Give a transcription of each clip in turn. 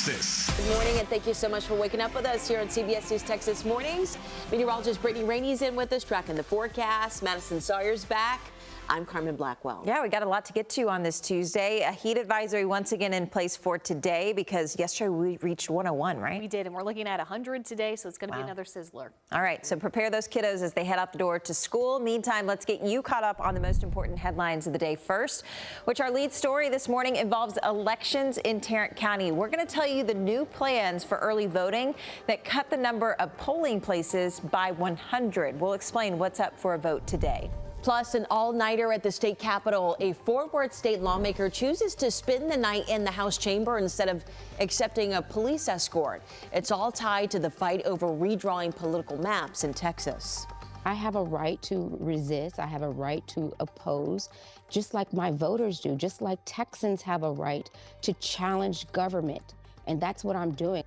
Texas. Good morning, and thank you so much for waking up with us here on CBS News Texas Mornings. Meteorologist Brittany Rainey's in with us, tracking the forecast. Madison Sawyer's back. I'm Carmen Blackwell. Yeah, we got a lot to get to on this Tuesday. A heat advisory once again in place for today because yesterday we reached 101, right? We did, and we're looking at 100 today, so it's going to be another sizzler. All right, so prepare those kiddos as they head out the door to school. Meantime, let's get you caught up on the most important headlines of the day first, which our lead story this morning involves elections in Tarrant County. We're going to tell you the new plans for early voting that cut the number of polling places by 100. We'll explain what's up for a vote today. Plus, an all-nighter at the state capitol. A Fort Worth state lawmaker chooses to spend the night in the House chamber instead of accepting a police escort. It's all tied to the fight over redrawing political maps in Texas. I have a right to resist. I have a right to oppose, just like my voters do, just like Texans have a right to challenge government. And that's what I'm doing.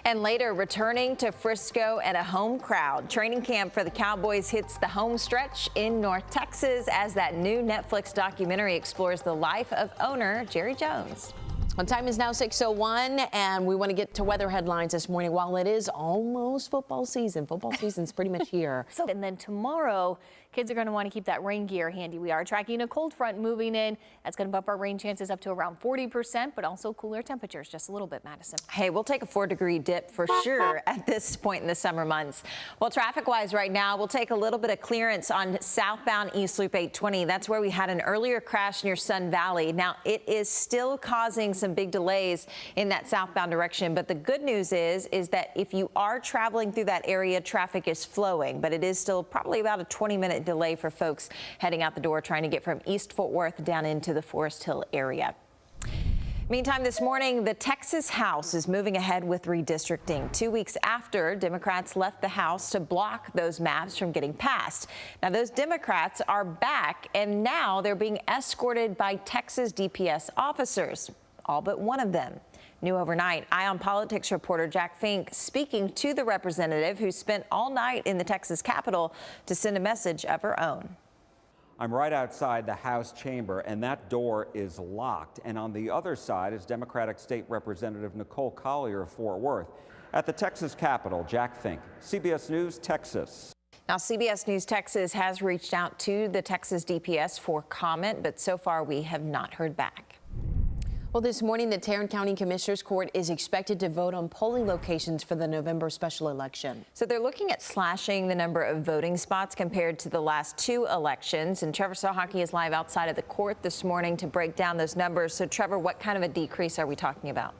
And later, returning to Frisco and a home crowd. Training camp for the Cowboys hits the home stretch in North Texas as that new Netflix documentary explores the life of owner Jerry Jones. Well, time is now 6:01, and we want to get to weather headlines this morning. While it is almost football season's pretty much here. And then tomorrow, kids are going to want to keep that rain gear handy. We are tracking a cold front moving in. That's going to bump our rain chances up to around 40%, but also cooler temperatures just a little bit, Madison. Hey, we'll take a 4-degree dip for sure at this point in the summer months. Well, traffic-wise right now, we'll take a little bit of clearance on southbound East Loop 820. That's where we had an earlier crash near Sun Valley. Now, it is still causing some big delays in that southbound direction, but the good news is that if you are traveling through that area, traffic is flowing, but it is still probably about a 20-minute delay for folks heading out the door trying to get from East Fort Worth down into the Forest Hill area. Meantime, this morning, the Texas House is moving ahead with redistricting 2 weeks after Democrats left the House to block those maps from getting passed. Now, those Democrats are back, and now they're being escorted by Texas DPS officers, all but one of them. New overnight, Ion Politics reporter Jack Fink speaking to the representative who spent all night in the Texas Capitol to send a message of her own. I'm right outside the House chamber, and that door is locked. And on the other side is Democratic State Representative Nicole Collier of Fort Worth. At the Texas Capitol, Jack Fink, CBS News, Texas. Now, CBS News Texas has reached out to the Texas DPS for comment, but so far we have not heard back. Well, this morning, the Tarrant County Commissioners Court is expected to vote on polling locations for the November special election. So they're looking at slashing the number of voting spots compared to the last two elections. And Trevor Sawhockey is live outside of the court this morning to break down those numbers. So, Trevor, what kind of a decrease are we talking about?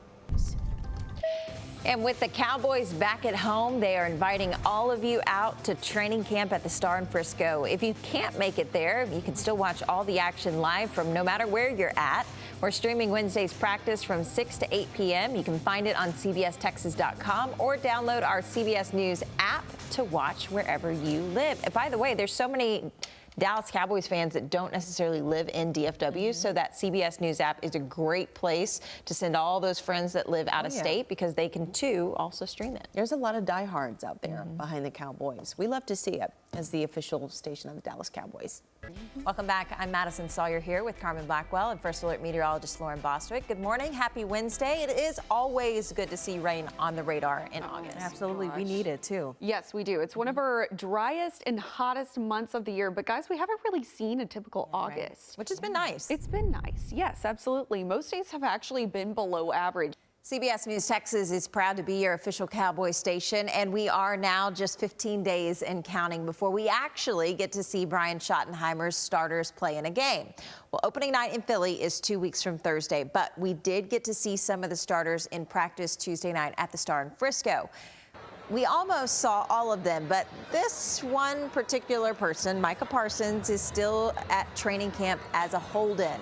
And with the Cowboys back at home, they are inviting all of you out to training camp at the Star in Frisco. If you can't make it there, you can still watch all the action live from no matter where you're at. We're streaming Wednesday's practice from 6 to 8 p.m. You can find it on cbstexas.com or download our CBS News app to watch wherever you live. And by the way, there's so many Dallas Cowboys fans that don't necessarily live in DFW, so that CBS News app is a great place to send all those friends that live out of state because they can, too, also stream it. There's a lot of diehards out there behind the Cowboys. We love to see it as the official station of the Dallas Cowboys. Welcome back. I'm Madison Sawyer here with Carmen Blackwell and First Alert meteorologist Lauren Bostwick. Good morning. Happy Wednesday. It is always good to see rain on the radar in August. Absolutely. We need it, too. Yes, we do. It's one of our driest and hottest months of the year. But, guys, we haven't really seen a typical August. Which has been nice. It's been nice. Yes, absolutely. Most days have actually been below average. CBS News Texas is proud to be your official Cowboy station, and we are now just 15 days and counting before we actually get to see Brian Schottenheimer's starters play in a game. Well, opening night in Philly is 2 weeks from Thursday, but we did get to see some of the starters in practice Tuesday night at the Star in Frisco. We almost saw all of them, but this one particular person, Micah Parsons, is still at training camp as a hold-in.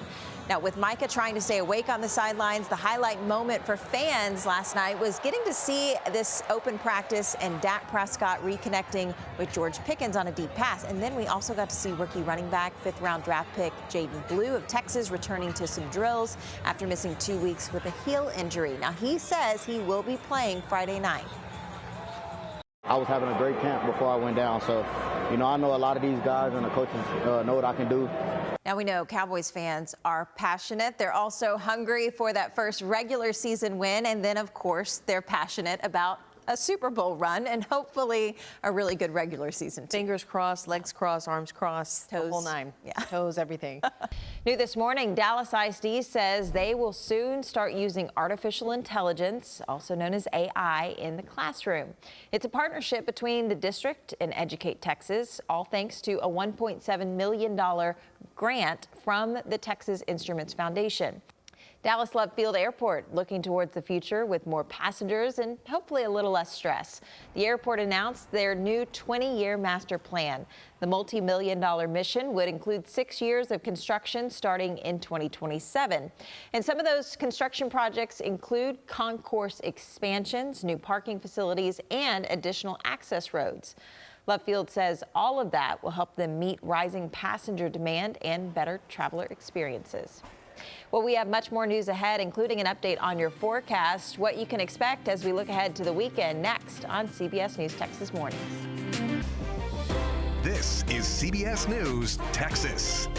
Now, with Micah trying to stay awake on the sidelines, the highlight moment for fans last night was getting to see this open practice and Dak Prescott reconnecting with George Pickens on a deep pass. And then we also got to see rookie running back, 5th-round draft pick Jaden Blue of Texas returning to some drills after missing 2 weeks with a heel injury. Now, he says he will be playing Friday night. I was having a great camp before I went down, so, I know a lot of these guys and the coaches know what I can do. Now we know Cowboys fans are passionate. They're also hungry for that first regular season win. And then, of course, they're passionate about a Super Bowl run and hopefully a really good regular season too. Fingers crossed, legs crossed, arms crossed, the whole nine. Yeah. Toes, everything. New this morning, Dallas ISD says they will soon start using artificial intelligence, also known as AI, in the classroom. It's a partnership between the district and Educate Texas, all thanks to a $1.7 million grant from the Texas Instruments Foundation. Dallas Love Field Airport looking towards the future with more passengers and hopefully a little less stress. The airport announced their new 20-year master plan. The multi-million-dollar mission would include 6 years of construction starting in 2027. And some of those construction projects include concourse expansions, new parking facilities, and additional access roads. Love Field says all of that will help them meet rising passenger demand and better traveler experiences. Well, we have much more news ahead, including an update on your forecast, what you can expect as we look ahead to the weekend next on CBS News Texas Mornings. This is CBS News Texas.